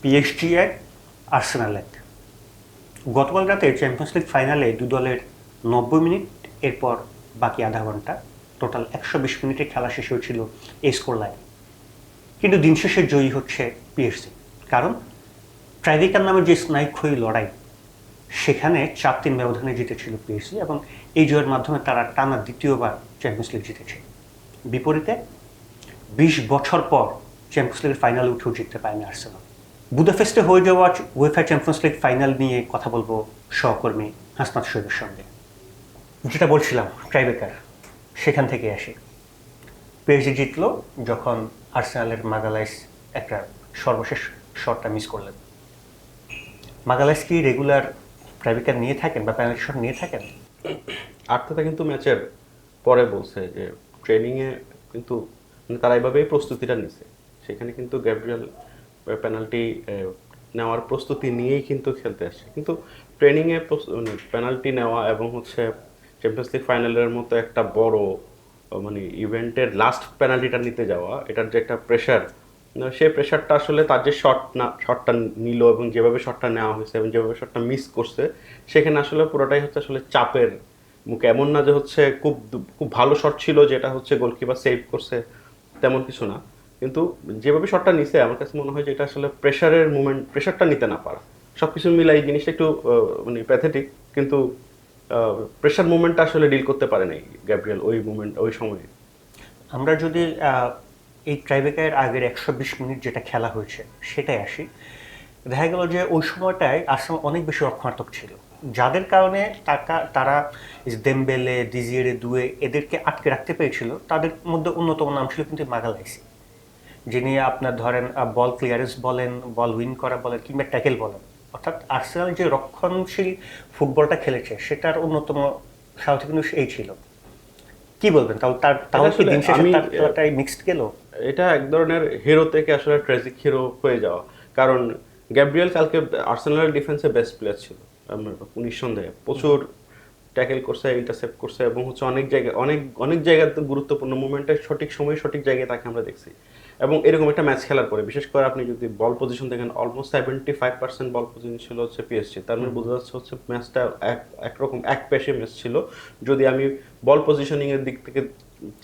PSG এক, Arsenal এক। গতকাল রাতে চ্যাম্পিয়ন্স লিগ ফাইনালে দু দলের 90 মিনিট, এরপর বাকি আধা ঘন্টা, টোটাল 120 মিনিটের খেলা শেষ হয়েছিল এই স্কোর লাইন। কিন্তু দিন শেষে জয়ী হচ্ছে পিএসজি। কারণ ট্রাইব্রেকার নামে যে স্নায়ুক্ষয়ী লড়াই, সেখানে 4-3 ব্যবধানে জিতেছিল পিএসজি এবং এই জয়ের মাধ্যমে তারা টানা দ্বিতীয়বার চ্যাম্পিয়ন্স লিগ জিতেছে। বিপরীতে 20 বছর পর চ্যাম্পিয়ন্স লিগের ফাইনালে উঠেও জিততে পারেনি আর্সেনাল। বুদাপেস্টে হয়ে যাওয়া উয়েফা চ্যাম্পিয়ন্স লিগ ফাইনাল নিয়ে কথা বলবো সহকর্মী হাসনাত শহীদের সঙ্গে। যেটা বলছিলাম, ট্রাইব্রেকার, সেখান থেকে আসি। পিএসজি জিতলো যখন আর্সেনালের মাগালাইস একটা সর্বশেষ শটটা মিস করলেন। মাগালাইস কি রেগুলার ট্রাইব্রেকার নিয়ে থাকেন বা পেনাল্টি শট নিয়ে থাকেন? আর্তেতা কিন্তু ম্যাচের পরে বলছে যে ট্রেনিংয়ে কিন্তু তারা এইভাবেই প্রস্তুতিটা নিছে। সেখানে কিন্তু গ্যাব্রিয়েল পেনাল্টি নেওয়ার প্রস্তুতি নিয়েই কিন্তু খেলতে আসছে। কিন্তু ট্রেনিংয়ে পেনাল্টি নেওয়া এবং হচ্ছে চ্যাম্পিয়ন্স লিগ ফাইনালের মতো একটা বড় মানে ইভেন্টের লাস্ট পেনাল্টিটা নিতে যাওয়া, এটার যে একটা প্রেশার, সেই প্রেশারটা আসলে তার যে শটটা নিল এবং যেভাবে শটটা নেওয়া হয়েছে এবং যেভাবে শটটা মিস করছে, সেখানে আসলে পুরোটাই হচ্ছে আসলে চাপের মুখে। এমন না যে হচ্ছে খুব খুব ভালো শট ছিল যেটা হচ্ছে গোলকিপার সেভ করছে, তেমন কিছু না। কিন্তু যেভাবে শটটা নিছে আমার কাছে মনে হয় যে এটা আসলে প্রেশারের মুভমেন্ট, প্রেশারটা নিতে না পারা, সব কিছু মিলাই জিনিসটা একটু মানে প্যাথেটিক। কিন্তু প্রেশার মুভমেন্টটা আসলে ডিল করতে পারে নাই গ্যাব্রিয়েল ওই সময়ে। আমরা যদি এই ট্রাইব্রেকারের আগের 120 মিনিট যেটা খেলা হয়েছে সেটাই আসি, দেখা গেল যে ওই সময়টায় আর্সেনাল অনেক বেশি রক্ষণাত্মক ছিল, যাদের কারণে তারা দেমবেলে, দিজিয়েরে, দুয়ে এদেরকে আটকে রাখতে পেরেছিল। তাদের মধ্যে অন্যতম নাম ছিল কিন্তু মাগালাইসি, যিনি আপনার ধরেন বল ক্লিয়ারেন্স বলেন, বল উইন করা বলেন, কিংবা ট্যাকেল বলেন, অর্থাৎ আর্সেনাল যে রক্ষণশীল ফুটবলটা খেলেছে সেটার অন্যতম সারথি কিন্তু এই ছিল। কি বলবেন? তাহলে কি দিন শেষে তার খেলাটাই মিক্সড গেল? এটা এক ধরনের হিরো থেকে আসলে ট্র্যাজিক হিরো হয়ে যাওয়া। কারণ গ্যাব্রিয়েল কালকে আর্সেনালের ডিফেন্সে বেস্ট প্লেয়ার ছিল নিঃসন্দেহে। প্রচুর ট্যাকেল করছে, ইন্টারসেপ্ট করছে এবং হচ্ছে অনেক জায়গাতে গুরুত্বপূর্ণ মুভমেন্টে সঠিক সময়ে সঠিক জায়গায় তাকে আমরা দেখছি। এবং এরকম একটা ম্যাচ খেলার পরে বিশেষ করে আপনি যদি বল পজিশন দেখেন, অলমোস্ট 75% বল পজিশন ছিল হচ্ছে পিএসজি। তার মানে বোঝা যাচ্ছে হচ্ছে ম্যাচটা একরকম এক পেশে ম্যাচ ছিল। যদি আমি বল পজিশনিং এর দিক থেকে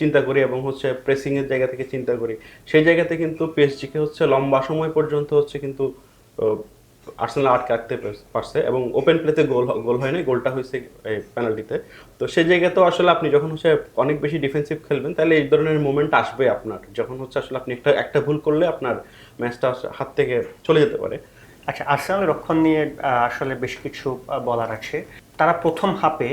চিন্তা করি এবং হচ্ছে প্রেসিং এর জায়গা থেকে চিন্তা করি, সেই জায়গাতে কিন্তু পিএসজিকে হচ্ছে লম্বা সময় পর্যন্ত হচ্ছে কিন্তু আর্সেনাল আটকে রাখতে পারছে এবং ওপেন প্লেতে গোল হয় নাই, গোলটা হয়েছে পেনাল্টিতে। তো সেই জায়গাতেও আসলে আপনি যখন হচ্ছে অনেক বেশি ডিফেন্সিভ খেলবেন, তাহলে এই ধরনের মোমেন্ট আসবে আপনার, যখন হচ্ছে আসলে আপনি একটা ভুল করলে আপনার ম্যাচটা হাত থেকে চলে যেতে পারে। আচ্ছা, আর্সেনালের রক্ষণ নিয়ে আসলে বেশ কিছু বলার আছে। তারা প্রথম হাফে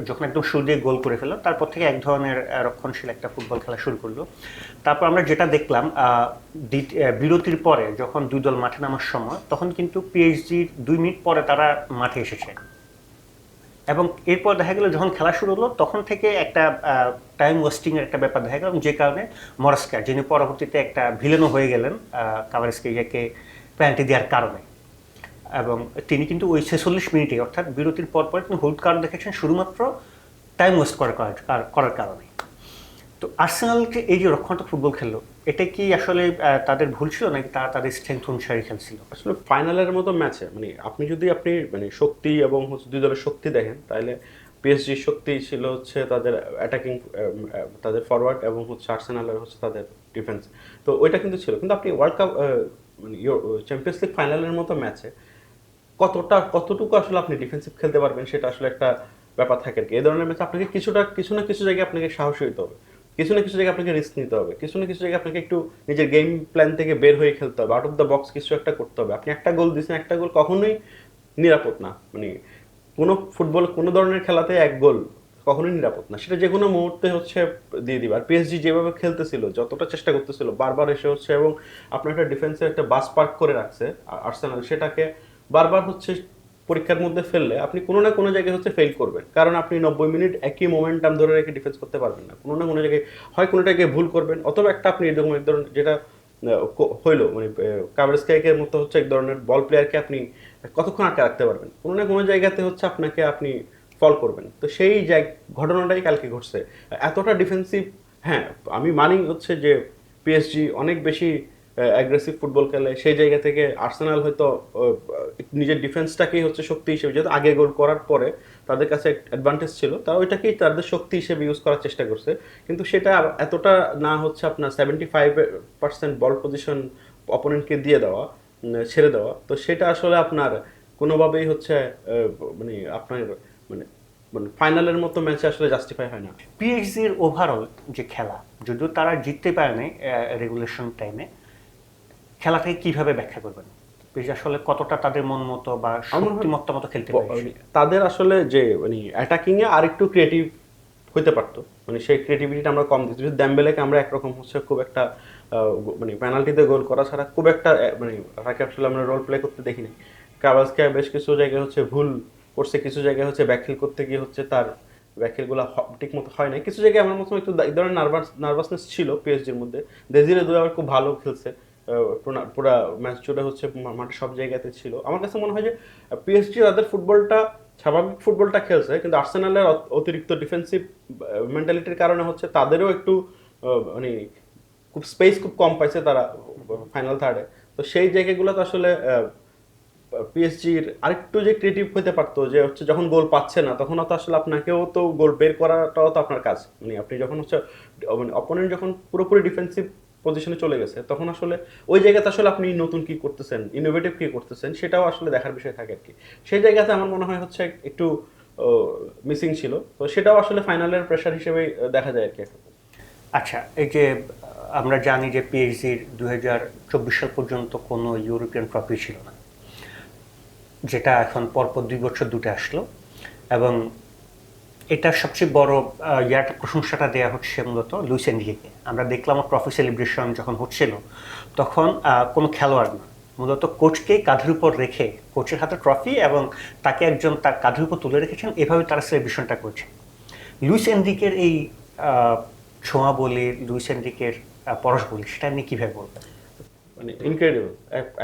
যখন একদম শুরু দিয়ে গোল করে ফেললো, তারপর থেকে এক ধরনের রক্ষণশীল একটা ফুটবল খেলা শুরু করলো। তারপর আমরা যেটা দেখলাম, বিরতির পরে যখন দুই দল মাঠে নামার সময়, তখন কিন্তু পিএইচজির 2 মিনিট পরে তারা মাঠে এসেছে এবং এরপর দেখা গেল যখন খেলা শুরু হলো তখন থেকে একটা টাইম ওয়েস্টিংয়ের একটা ব্যাপার দেখা গেল, যে কারণে মরাস্কা, যিনি পরবর্তীতে একটা ভিলেনও হয়ে গেলেন কাভারেজকে পেনাল্টি দেওয়ার কারণে, এবং তিনি কিন্তু ওই 46 মিনিটে অর্থাৎ বিরতির পর তিনি হলুদ কার্ড দেখেছেন শুধুমাত্র টাইম ওয়েস্ট করার কারণে। তো আর্সেনালকে এই যে রক্ষণাত্মক ফুটবল খেললো, এটা কি আসলে তাদের ভুল ছিল নাকি তারা তাদের স্ট্রেংথ অনুসারে খেলছিল? আসলে ফাইনালের মতো ম্যাচে মানে আপনি মানে শক্তি এবং হচ্ছে দুই দলের শক্তি দেখেন, তাহলে পিএসজির শক্তি ছিল হচ্ছে তাদের অ্যাটাকিং, তাদের ফরওয়ার্ড এবং হচ্ছে আর্সেনালের হচ্ছে তাদের ডিফেন্স। তো ওইটা কিন্তু ছিল। কিন্তু আপনি ওয়ার্ল্ড কাপ মানে চ্যাম্পিয়ন্স লিগ ফাইনালের মতো ম্যাচে কতটুকু আসলে আপনি ডিফেন্সিভ খেলতে পারবেন, সেটা আসলে একটা ব্যাপার থাকে আর কি। এই ধরনের ম্যাচে আপনাকে কিছু না কিছু জায়গায় আপনাকে সাহসী হতে হবে, কিছু না কিছু জায়গায় আপনাকে রিস্ক নিতে হবে, কিছু না কিছু জায়গায় আপনাকে একটু নিজের গেম প্ল্যান থেকে বের হয়ে খেলতে হবে, আউট অফ দ্য বক্স কিছু একটা করতে হবে। আপনি একটা গোল দিয়েছেন, একটা গোল কখনোই নিরাপদ না। মানে কোনো ধরনের খেলাতে এক গোল কখনোই নিরাপদ না, সেটা যে কোনো মুহূর্তে হচ্ছে দিয়ে দিবে। আর পিএসজি যেভাবে খেলতেছিল, যতটা চেষ্টা করতেছিল, বারবার এসে হচ্ছে এবং আপনার একটা ডিফেন্সের একটা বাস পার্ক করে রাখছে আর্সেনাল, সেটাকে বারবার হচ্ছে পরীক্ষার মধ্যে ফেললে আপনি কোনো না কোনো জায়গায় হচ্ছে ফেল করবেন। কারণ আপনি 90 মিনিট একই মোমেন্টাম ধরে রেখে ডিফেন্স করতে পারবেন না। কোনো না কোনো জায়গায় হয় কোনো জায়গায় ভুল করবেন, অথবা একটা আপনি এরকম এক ধরনের যেটা হইলো মানে কাভারেজকের মতো হচ্ছে এক ধরনের বল প্লেয়ারকে আপনি কতক্ষণ আটকে রাখতে পারবেন, কোনো না কোনো জায়গাতে হচ্ছে আপনি ফল করবেন। তো সেই ঘটনাটাই কালকে ঘটছে। এতটা ডিফেন্সিভ, হ্যাঁ আমি মানি হচ্ছে যে পিএসজি অনেক বেশি অ্যাগ্রেসিভ ফুটবল খেলে, সেই জায়গা থেকে আর্সেনাল হয়তো নিজের ডিফেন্সটাকেই হচ্ছে শক্তি হিসেবে, যেহেতু আগে গোল করার পরে তাদের কাছে অ্যাডভান্টেজ ছিল, তারা ওইটাকেই তাদের শক্তি হিসেবে ইউজ করার চেষ্টা করছে, কিন্তু সেটা এতটা না হচ্ছে আপনার 75% বল পজিশন অপোনেন্টকে দিয়ে দেওয়া, ছেড়ে দেওয়া, তো সেটা আসলে আপনার কোনোভাবেই হচ্ছে মানে আপনার মানে মানে ফাইনালের মতো ম্যাচে আসলে জাস্টিফাই হয় না। পিএসজির ওভারঅল যে খেলা, যদিও তারা জিততে পারেনি রেগুলেশন টাইমে, খেলাটাকে কিভাবে ব্যাখ্যা করবেন? পিএসজি আসলে কতটা তাদের মন মতো বা শক্তিমত্তা মতো খেলতে পারে? তাদের আসলে যে মানে অ্যাটাকিং এ আরেকটু ক্রিয়েটিভ হইতে পারতো, মানে সেই ক্রিয়েটিভিটিটা আমরা কম দিচ্ছি। ডেম্বেলেকে আমরা একরকম হচ্ছে খুব একটা মানে পেনাল্টিতে গোল করা ছাড়া খুব একটা মানে তাকে আসলে আমরা রোল প্লে করতে দেখিনি। কাভাসকে বেশ কিছু জায়গায় হচ্ছে ভুল করছে, কিছু জায়গায় হচ্ছে ব্যাকহিল করতে গিয়ে হচ্ছে তার ব্যাকহিলগুলো ঠিক মতো হয় নাই, কিছু জায়গায় আমার মতো একটু এই ধরনের নার্ভাসনেস ছিল পিএসজির মধ্যে। দেজিরে দুই আবার খুব ভালো খেলছে, পুরো ম্যাচ জুড়ে হচ্ছে মাঠে সব জায়গাতে ছিল। আমার কাছে মনে হয় যে পিএসজি তাদের ফুটবলটা স্বাভাবিক ফুটবলটা খেলছে, কিন্তু আর্সেনালের অতিরিক্ত ডিফেন্সিভ মেন্টালিটির কারণে হচ্ছে তাদেরও একটু মানে খুব স্পেস খুব কম পাইছে তারা ফাইনাল থার্ডে। তো সেই জায়গাগুলোতে আসলে পিএসজির আরেকটু যে ক্রিয়েটিভ হতে পারতো, যে হচ্ছে যখন গোল পাচ্ছে না তখন তো আসলে আপনাকেও তো গোল বের করাটাও তো আপনার কাজ, মানে আপনি যখন হচ্ছে মানে অপোনেন্ট যখন পুরোপুরি ডিফেন্সিভ পজিশনে চলে গেছে তখন আসলে ওই জায়গাতে আসলে আপনি নতুন কি করতেছেন, ইনোভেটিভ কি করতেছেন, সেটাও আসলে দেখার বিষয় থাকে আর কি। সেই জায়গাতে আমার মনে হয় হচ্ছে একটু মিসিং ছিল, তো সেটাও আসলে ফাইনালের প্রেশার হিসেবে দেখা যায় আর কি। আচ্ছা, এই যে আমরা জানি যে পিএসজির 2024 সাল পর্যন্ত কোনো ইউরোপিয়ান ট্রফি ছিল না, যেটা এখন পরপর 2 বছর দুটো আসলো, এবং এটার সবচেয়ে বড় প্রশংসাটা দেওয়া হচ্ছে মূলত লুইস এনরিকে। আমরা দেখলাম ট্রফি সেলিব্রেশন যখন হচ্ছিল তখন কোনো খেলোয়াড় না, মূলত কোচকে কাঁধের উপর রেখে, কোচের হাতে ট্রফি এবং তাকে একজন তার কাঁধের উপর তুলে রেখেছেন, এভাবে তারা সেলিব্রেশনটা করছে। লুইস এনরিকের এই ছোঁয়া বলি, লুইস এনরিকের পরশ বলি, সেটা নিয়ে কীভাবে বলবেন? মানে ইনক্রেডিবল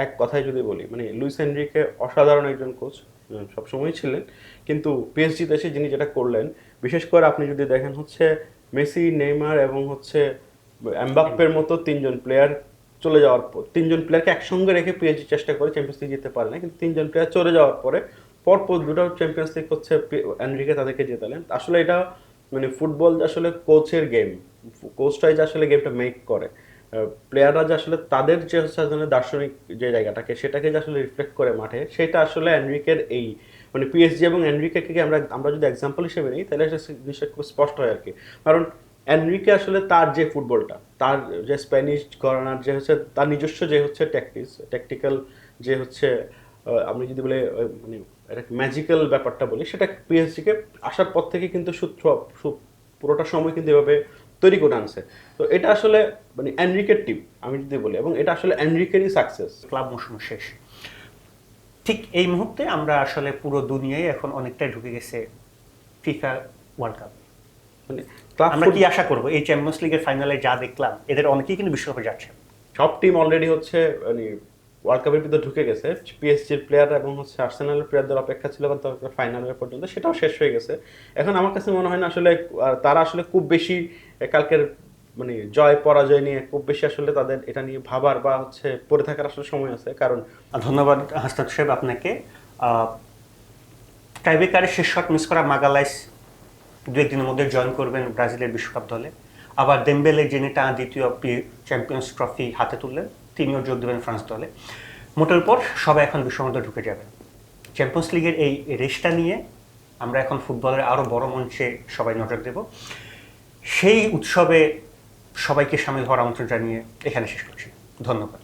এক কথায় যদি বলি, মানে লুইস এনরিকে অসাধারণ একজন কোচ সবসময় ছিলেন, কিন্তু পিএসজিতে এসে যিনি যেটা করলেন, বিশেষ করে আপনি যদি দেখেন হচ্ছে মেসি, নেইমার এবং হচ্ছে এমবাপ্পের মতো তিনজন প্লেয়ার চলে যাওয়ার পর, তিনজন প্লেয়ারকে একসঙ্গে রেখে পিএসজি চেষ্টা করে চ্যাম্পিয়ন্স লিগ জিততে পারে না, কিন্তু তিনজন প্লেয়ার চলে যাওয়ার পরে পরপর দুটো চ্যাম্পিয়ন্স লিগ হচ্ছে এনরিকে তাদেরকে জেতালেন। আসলে এটা মানে ফুটবল আসলে কোচের গেম, কোচটাই যে আসলে গেমটা মেক করে, প্লেয়াররা যে আসলে তাদের যে হচ্ছে দার্শনিক যে জায়গাটাকে সেটাকে যে আসলে রিফ্লেক্ট করে মাঠে, সেটা আসলে এনরিকের এই মানে পিএসজি এবং এনরিকে আমরা যদি এক্সাম্পল হিসেবে নিই তাহলে জিনিসটা খুব স্পষ্ট হয় আর কি। কারণ এনরিকে আসলে তার যে ফুটবলটা, তার যে স্প্যানিশ ঘরানার যে হচ্ছে তার নিজস্ব যে হচ্ছে ট্যাকটিক্যাল যে হচ্ছে আপনি যদি বলে মানে একটা ম্যাজিক্যাল ব্যাপারটা বলি, সেটা পিএসজিকে আসার পর থেকে কিন্তু পুরোটা সময় কিন্তু এভাবে তৈরি করে আনছে। তো এটা আসলে মানে এনরিকের টিম আমি যদি বলি, এবং এটা আসলে এনরিকেরই সাকসেস। ক্লাব মৌসুম শেষ, ঠিক এই মুহূর্তে আমরা আসলে পুরো দুনিয়ায় এখন অনেকটাই ঢুকে গেছে ফিফা ওয়ার্ল্ড কাপ। মানে আমরা কি আশা করবো এই চ্যাম্পিয়ন্স লিগের ফাইনালে যা দেখলাম, এদের অনেকেই কিন্তু বিশ্বকাপে যাচ্ছে, সব টিম অলরেডি হচ্ছে মানে ওয়ার্ল্ড কাপের ভিতরে ঢুকে গেছে। পিএসজির প্লেয়ার এবং হচ্ছে আর্সেনালের প্লেয়ারদের অপেক্ষা ছিল ফাইনালের পর্যন্ত, সেটাও শেষ হয়ে গেছে। এখন আমার কাছে মনে হয় না আসলে তারা আসলে খুব বেশি কালকের মানে জয় পরাজয় নিয়ে খুব বেশি আসলে তাদের এটা নিয়ে ভাবার বা হচ্ছে পড়ে থাকার আসলে সময় আছে। কারণ ধন্যবাদ হাসনাত সাহেব আপনাকে। টাইব্রেকারের শেষ শট মিস করা মাগালাইস 2-1 দিনের মধ্যে জয়েন করবেন ব্রাজিলের বিশ্বকাপ দলে। আবার দেমবেলে যিনি টানা দ্বিতীয় চ্যাম্পিয়ন্স ট্রফি হাতে তুললেন, তিনিও যোগ দেবেন ফ্রান্স দলে। মোটের উপর সবাই এখন বিশ্বকাপ দলে ঢুকে যাবেন। চ্যাম্পিয়ন্স লিগের এই রেসটা নিয়ে আমরা এখন ফুটবলের আরও বড় মঞ্চে সবাই নজর দেব। সেই উৎসবে সবাইকে সামিল হওয়ার আমন্ত্রণ জানিয়ে এখানে শেষ করছি। ধন্যবাদ।